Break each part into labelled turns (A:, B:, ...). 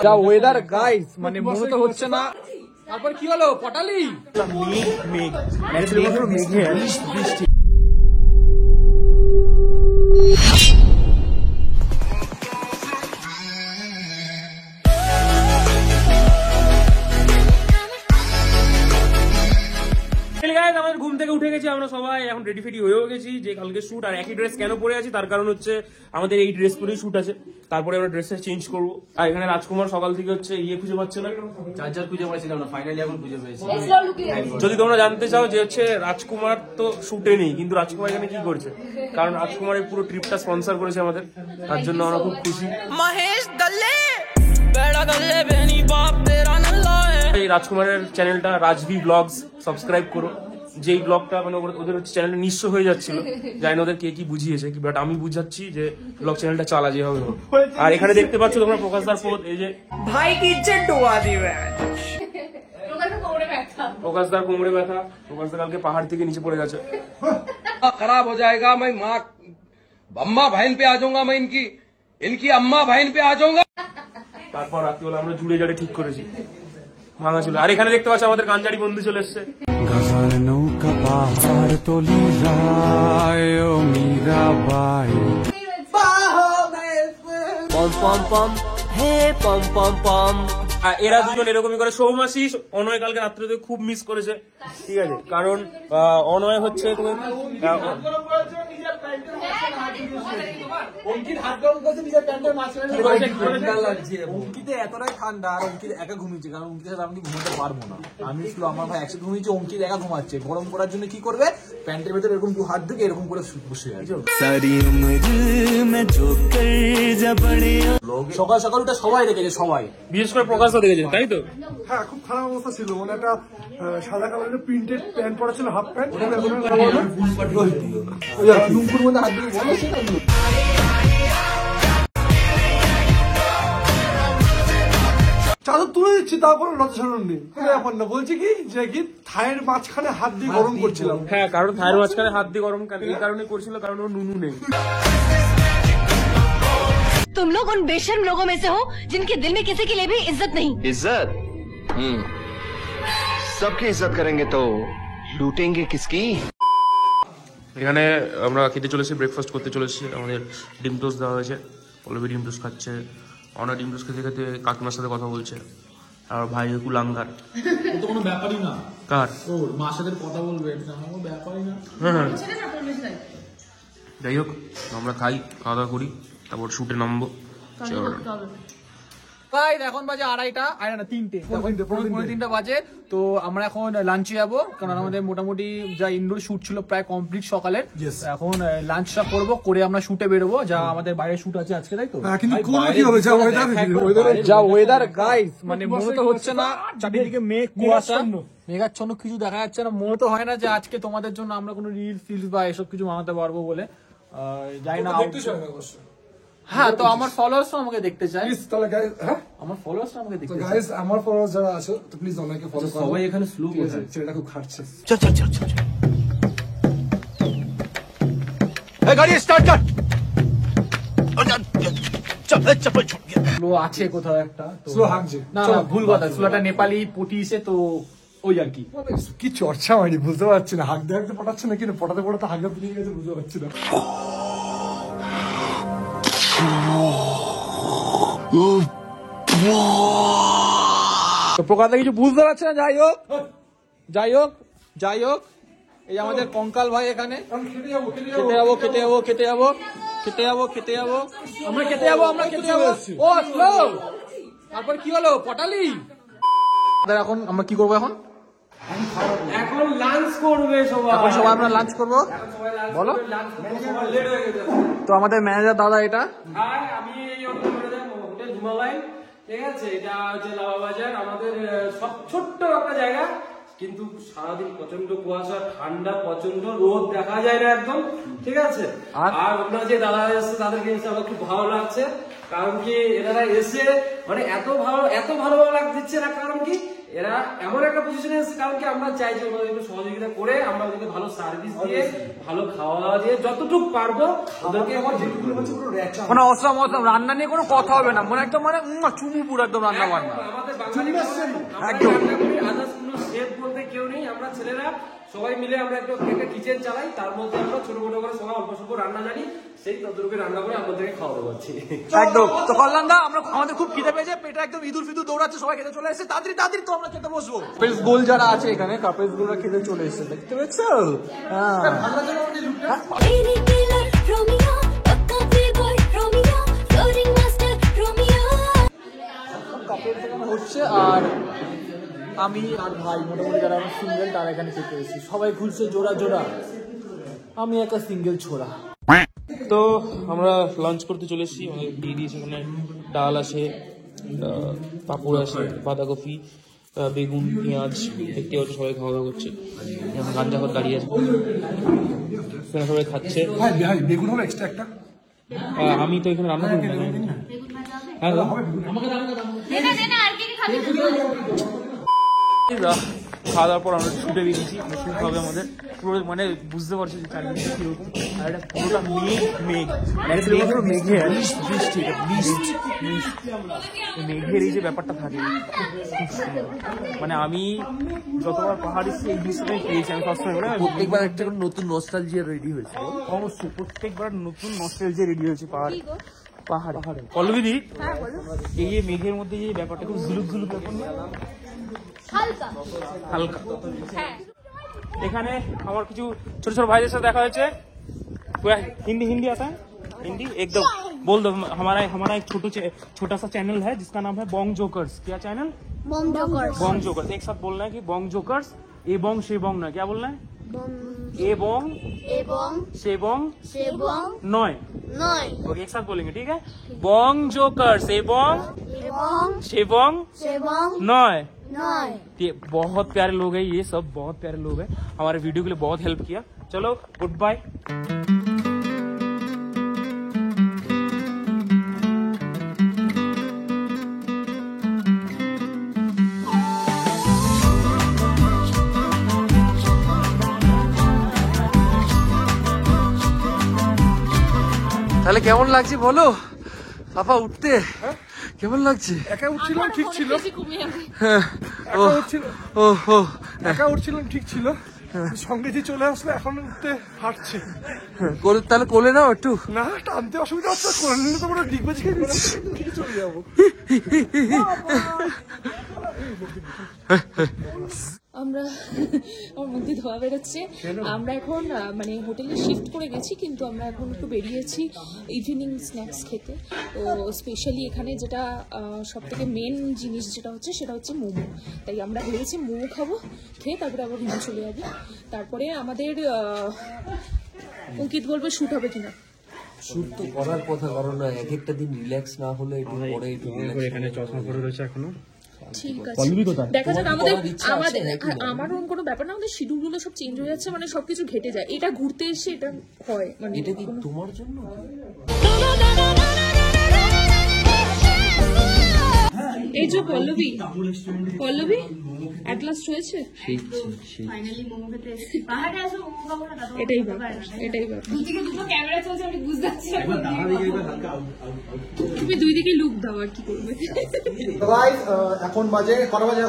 A: যা weather guys, মানে মনে তো হচ্ছে না। তারপর কি হলো পটালি মেঘ বৃষ্টি।
B: আমাদের ঘুম থেকে উঠে গেছি আমরা সবাই, এখন রেডি ফেডি হয়েও গেছি যে কালকে শুট। আর একই ড্রেস কেন পরে আছি তার কারণ হচ্ছে আমাদের এই ড্রেস পরেই শুট আছে, তারপরে আমরা ড্রেসটা চেঞ্জ করবো। আর এখানে রাজকুমার সকাল থেকে হচ্ছে খুঁজে পাচ্ছে না,
C: চার্জার খুঁজে পাচ্ছিলাম না, ফাইনালি এখন খুঁজে পেয়েছি।
B: যদি তোমরা জানতে চাও যে হচ্ছে রাজকুমার তো শুটে নেই, কিন্তু রাজকুমার এখানে কি করছে, কারণ রাজকুমারের পুরো ট্রিপটা স্পন্সর করেছে আমাদের, তার জন্য আমরা খুব খুশি।
D: মহেশ দল্লে বেড়া দল্লে বেনি বাপ তেরা নল্লা।
B: এই রাজকুমারের চ্যানেলটা রাজভি ব্লগস সাবস্ক্রাইব করো। যেই ব্লগটা মানে ওদের হচ্ছে চ্যানেলটা নিঃস্ব হয়ে যাচ্ছিল, জানি না ওদের কে কি বুঝিয়েছে, বাট আমি বুঝাচ্ছি যে ব্লগ চ্যানেলটা চালা যেভাবে হোক। আর এখানে দেখতে পাচ্ছ তোমরা প্রকাশদার পোদ, এই যে
D: ভাই কি ইজ্জত ডুবা দিবে।
B: প্রকাশদার কোমরে ব্যথা, প্রকাশদা কালকে পাহাড় থেকে নিচে পড়ে গেছে।
A: खराब हो जाएगा, मैं माँ अम्मा बहन पे आ जाऊंगा, मैं इनकी अम्मा बहन पे आ जाऊंगा।
B: তারপর রাত্রিবেলা আমরা জুড়ে জাড়ে ঠিক করেছি ভাঙা ছিল। আর এখানে দেখতে পাচ্ছ আমাদের গাঞ্জারি বন্ধু চলে এসছে।
E: নৌকা পাহাড় তলি যায় ও মীরাবাই।
D: পম পম পম হে পম পম পম।
B: এরা দুজন এরকমই করে। সৌমাসি অনয় কালকে রাত্রে খুব মিস করেছে, ঠিক আছে, কারণ অনয় হচ্ছে
C: অঙ্কিতে এতটাই ঠান্ডা, আর অঙ্কিত একা ঘুমিয়েছে, কারণ অঙ্কিতের সাথে আমি ঘুমাতে পারবো না। আমি ছিল আমার ভাই একসাথে ঘুমিয়েছে, অঙ্কিত একা ঘুমাচ্ছে। গরম করার জন্য কি করবে, প্যান্টের ভেতরে এরকম দু হাত ঢুকে এরকম করে বসে আছে। সকাল সকাল ওটা সবাই দেখেছে, সবাই,
B: বিশেষ করে প্রকাশও দেখেছে, তাই তো?
F: হ্যাঁ, খুব খারাপ অবস্থা ছিল। মানে একটা সাদা কালারের প্রিন্টেড প্যান্ট পরা ছিল, হাফ প্যান্ট।
C: লুঙ্কুর মধ্যে হাত দিয়ে
F: চাদর তুলে দিচ্ছি, তারপরে লজ্জাশরম নেই। ব্যাপার না, বলছি কি যে কি থায়ের মাঝখানে হাত দিয়ে গরম করছিলাম।
B: হ্যাঁ, কারণ থায়ের মাঝখানে হাত দিয়ে গরম এই কারণে করছিল, কারণ ও নুনু নেই।
G: तुम लोग उन बेशर्म लोगों में से हो जिनके दिल में किसी के लिए भी इज्जत नहीं।
H: इज्जत सबकी इज्जत करेंगे तो लूटेंगे किसकी।
B: এখানে আমরা খেতে চলেছি, ব্রেকফাস্ট করতে চলেছি। আমাদের ডিম টোস্ট দেওয়া হয়েছে, পল্লবী ডিম টোস্ট খাচ্ছে, অনেক ডিম টোস্ট খেতে খেতে কাকিমার সাথে কথা বলছে। আর ভাই কুলাঙ্গার
C: তো কোনো ব্যাপারই না।
B: কার
C: ও মার সাথে কথা বলবে, এটা কোনো ব্যাপারই না।
B: হ্যাঁ, যাই হোক আমরা খাই, খাওয়া দাওয়া করি, তারপর শুটে নামবো।
A: এখন বাজে 3:30 বাজে। তো আমরা এখন লাঞ্চে যাবো, কারণ আমাদের মোটামুটি যা ইনডোর শুট ছিল প্রায় কমপ্লিট সকালের। এখন লাঞ্চটা করবো, করে আমরা শুটে বেরোবো, যা আমাদের বাইরে শুট আছে আজকে, তাই তো? যা ওয়েদার গাইস, মানে মনে তো হচ্ছে না, চারিদিকে মেঘ কুয়াশা, মেঘাচ্ছন্ন, কিছু দেখা যাচ্ছে না। মনে তো হয় না যে আজকে তোমাদের জন্য আমরা কোনো রিলস ফিলস বা এসব কিছু বানাতে পারবো বলে। যাই না, হ্যাঁ, তো আমার ফলোয়ার্স আমাকে দেখতে চাই, আমার ফলোয়ার্স আমাকে দেখতে চাই।
F: আমার ফলোয়ার্স যারা আছে তো প্লিজ অনেকে ফলো করো।
C: সবাই এখানে স্লো করছে,
F: ছেলেটা খুব খাটছে।
H: चल चल चल चल गाड़ी स्टार्ट कर। चप्पल छूट गया।
A: স্লো আছে কোথাও একটা,
F: স্লো হাঁকছে।
A: না না, ভুল কথা, স্লোটা নেপালি পটিয়েছে, তো ওই আর কি।
F: কি চর্চা হয়নি, বুঝতে পারছি না। হাঁকতে হাঁকতে পটাচ্ছে না, কিন্তু পটাতে পটাতে হাঁকে পেরিয়ে গেছে, বুঝতে পারছি না।
A: প্রকাশদা কিছু বুঝতে পারছে না। যাই হোক যাই হোক যাই হোক, এই আমাদের কঙ্কাল ভাই এখানে। খেতে যাবো আমরা, খেতে যাবো। ও স্লো, তারপর কি হলো পটালি? এখন আমরা কি করবো? এখন
B: লাঞ্চ করবে সবাই,
A: এখন সবাই আমরা লাঞ্চ করবো, বলো। তো আমাদের ম্যানেজার দাদা এটা,
B: আর আমি এই হোটেল হিমালয়, ঠিক আছে, এটা হচ্ছে লাভা বাজার, আমাদের সব ছোট্ট একটা জায়গা, কিন্তু সারাদিন প্রচন্ড কুয়াশা, ঠান্ডা, প্রচন্ড রোদ, দেখা যায় না একদম, ঠিক আছে। আর আপনারা যে দাদা এসছে তাদেরকে এসে আমার খুব ভালো লাগছে, কারণ কি এনারা এসে মানে এত ভালো লাগছে না, কারণ কি এরা এমন একটা পজিশনে এসেছে, কারণ কি আমরা চাই যে ওনাদের একটু সহযোগিতা করে আমরা ওদেরকে ভালো সার্ভিস দিয়ে ভালো খাওয়া দিয়ে যতটুকু পারবো ওদেরকে
A: মানে অসম রান্না নিয়ে কোনো কথা হবে না, মানে একদম মানে চুমু পুরো একদম রান্না বান্না।
B: আমাদের বাঙালি একদম আদার্স কোনো শেফ বলতে কেউ নেই, আমরা ছেলেরা সবাই মিলে আমরা একটা কিচেন চালাই, তার মধ্যে আমরা ছোট ছোট করে সবাই অল্প স্বল্প রান্না জানি, সেই ততটুকু রান্না করে আপনাদেরকে খাওয়াতে পারছি।
A: একদম। তো কল্যাণ দা, আমরা আমাদের খুব খিদে পেয়েছে, পেটে একদম ইঁদুর ফিদুর দৌড়াচ্ছে, সবাই খেতে চলে এসেছে, তাড়াতাড়ি তাড়াতাড়ি তো আমরা খেতে বসবো। কাপেলস গোল যারা আছে এখানে, কাপেলস গোলরা খেতে চলে এসেছে, দেখতে পেয়েছো? হ্যাঁ হচ্ছে। আর আমি আর ভাই মোটামুটি যারা আমার সিঙ্গেল তারা এখানে খেতে এসেছি, সবাই ঘুরছে জোড়া জোড়া, আমি একটা সিঙ্গেল ছোড়া।
I: তো আমরা লাঞ্চ করতে চলে এসেছি, আমাদের দিয়ে দিয়েছে এখানে ডাল আছে, পাঁপড় আছে, বাঁধাকপি, বেগুন, পেঁয়াজ, দেখতে পাচ্ছি সবাই খাওয়া দাওয়া করছে। এখন গাঞ্জা ঘর দাঁড়িয়ে আছে, সবাই খাচ্ছে।
F: বেগুন হবে এক্সট্রা একটা,
I: আমি তো এখানে রান্না করি না। হ্যাঁ খাওয়া দাওয়ার পর আমরা শুটে বেরিয়েছি, শুট হবে আমাদের পুরো, মানে বুঝতে পারছি যে চারিদিকে কিরকম, আর এটা পুরোটা মেঘ মেঘে বৃষ্টি মেঘের এই যে ব্যাপারটা থাকে খুব সুন্দর। মানে আমি যতবার পাহাড় এসেছি এই দৃশ্যটাই পেয়েছি আমি সবসময়, মানে
C: প্রত্যেকবার একটা করে নতুন নস্টালজিয়া রেডি হয়েছে।
I: অবশ্যই প্রত্যেকবার নতুন নস্টালজিয়া রেডি হয়েছে পাহাড়ে। পল্লবীদি, এই যে মেঘের মধ্যে যে ব্যাপারটা খুব ঝুলুক ঝুলুক ব্যাপার না, হালকা। এখানে আমার কিছু ছোট ছোট ভাইদের সাথে দেখা হয়েছে। हिंदी आता है? हिंदी एकदम बोल दो। हमारा एक छोटा सा चैनल है जिसका नाम है बॉन्ग जोकर्स। क्या चैनल? Bong jokers. एक साथ बोलना है कि बॉन्ग जोकर्स, ए बॉन्ग शे बॉन्ग ना, क्या बोलना है? ए बॉन्ग शे बॉन्ग नॉय। ओके, एक साथ बोलेंगे, ठीक है? बॉन्ग जोकर्स, ए बॉन्ग शे बॉन्ग नॉय। ये बहुत प्यारे लोग हैं, ये सब बहुत प्यारे लोग हैं, हमारे वीडियो के लिए बहुत हेल्प किया। चलो गुड बाय।
C: তাহলে কেমন লাগছে বলো পাপা উঠতে? কেমন লাগছে?
F: একা উঠছিলাম ঠিক ছিল, একা উঠছিলাম ঠিক ছিল, সঙ্গে যে চলে আসলে এখন উঠতে হাঁটছে।
C: তাহলে কোলে নাও একটু।
F: না, টানতে অসুবিধা হচ্ছে, করে নিলে তো পুরো ডিগবাজি খেয়ে চলে যাবো।
J: আমরা আমার মধ্যে ধোয়া বেরোচ্ছে। আমরা এখন মানে হোটেলে শিফট করে গেছি, কিন্তু আমরা এখন একটু বেরিয়েছি ইভিনিং স্ন্যাক্স খেতে। তো স্পেশালি এখানে যেটা সব থেকে মেন জিনিস যেটা হচ্ছে সেটা হচ্ছে মোমো। তাই আমরা ভেবেছি মোমো খাবো, খেয়ে তারপরে আবার ঘুমে চলে যাবো। তারপরে আমাদের অঙ্কিত বলবে শ্যুট হবে কিনা।
C: শ্যুট তো করার কথা, কারণ এক একটা দিন রিল্যাক্স না হলে একটু পরে একটু
I: এখানে চশমা পরে রয়েছে এখনো।
J: ঠিক আছে, দেখা যাক। আমার কোনো ব্যাপার না, আমাদের শিডিউল গুলো সব চেঞ্জ হয়ে যাচ্ছে, মানে সবকিছু ঘেটে যায়। এটা ঘুরতে এসে এটা হয়, মানে
C: এটা কি তোমার জন্য?
J: এই যে পল্লবী অ্যাট লাস্ট হয়েছে। এটাই ব্যাপার। তুমি দুই দিকে লুক দাও, আর কি করবে।
A: এখন বাজে কটা বাজে?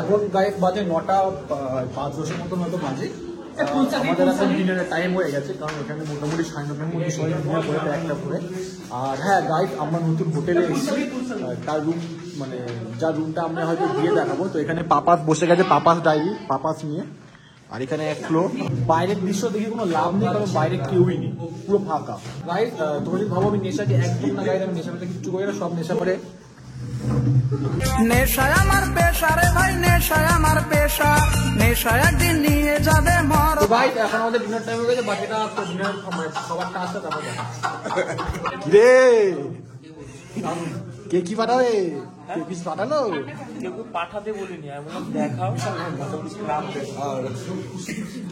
A: এখন গাইস বাজে 9:05 মতন হয়তো বাজে। আমাদের এখন ডিনারের টাইম হয়ে গেছে, কারণ এখানে মোটামুটি 9:30 মধ্যে সবাই ডিনার করে একটা করে। আর হ্যাঁ গাইস, আমরা নতুন হোটেলে এসেছি, তার রুম মানে যার রুমটা আমরা হয়তো দিয়ে দেখাবো। তো এখানে পাপাস বসে গেছে, পাপাস ডায়েরি পাপাস নিয়ে। আর এখানে এক ফ্লোর। বাইরের দৃশ্য দেখে কোনো লাভ নেই, কারণ বাইরে কেউই নেই, পুরো ফাঁকা। গাইস তোমরা যদি ভাবো আমি নেশাকে একদম না, গাইস আমি নেশা পেতে কিচ্ছু করি না, সব নেশা করে।
D: নেশায় আমার পেশা রে ভাই, নেশায় আমার পেশা, নেশায় একদিন নিয়ে যাবে মর।
A: তো গাইস এখন আমাদের ডিনার টাইম হয়ে গেছে, বাকিটা তো ডিনার খাবারটা আসছে তারপর দেখা। রে কে কি পাঠাবে?
F: কেউ কিছু পাঠালো?
I: কেউ পাঠাতে বলিনি, আমি বললাম দেখাও নাম দেখাও।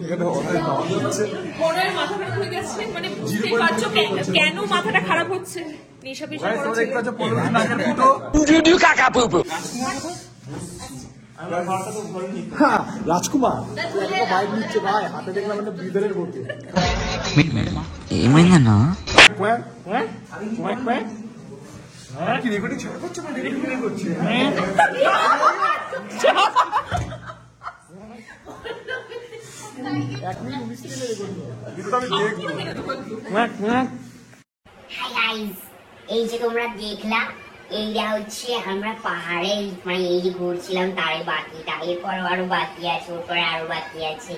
F: এখানে অনেক নামাজ হচ্ছে।
J: মনের মাথা খারাপ হয়ে গেছে, মানে বুঝতেই পারছো কেন মাথাটা খারাপ হচ্ছে। নেশা পেশা করা ছিল।
A: রাজকুমার বাইক নিচ্ছে ভাই, হাতে দেখলাম একটা বিদারের বোতল।
F: কি রেকর্ডিং ছেড়ে করছে না রেকর্ডিং করছে?
K: হাই গাইস, এই যে তোমরা দেখলা, এইটা হচ্ছে আমরা পাহাড়ে মানে এই যে ঘুরছিলাম তারই বাকিটা, এরপর আরো বাকি আছে, ওরপরে আরো বাকি আছে।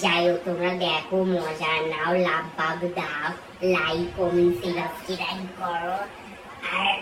K: যাই হোক তোমরা দেখো, মজা নাও, লাভ বাগ দাও, লাইক কমেন্ট সাবস্ক্রাইব করো আর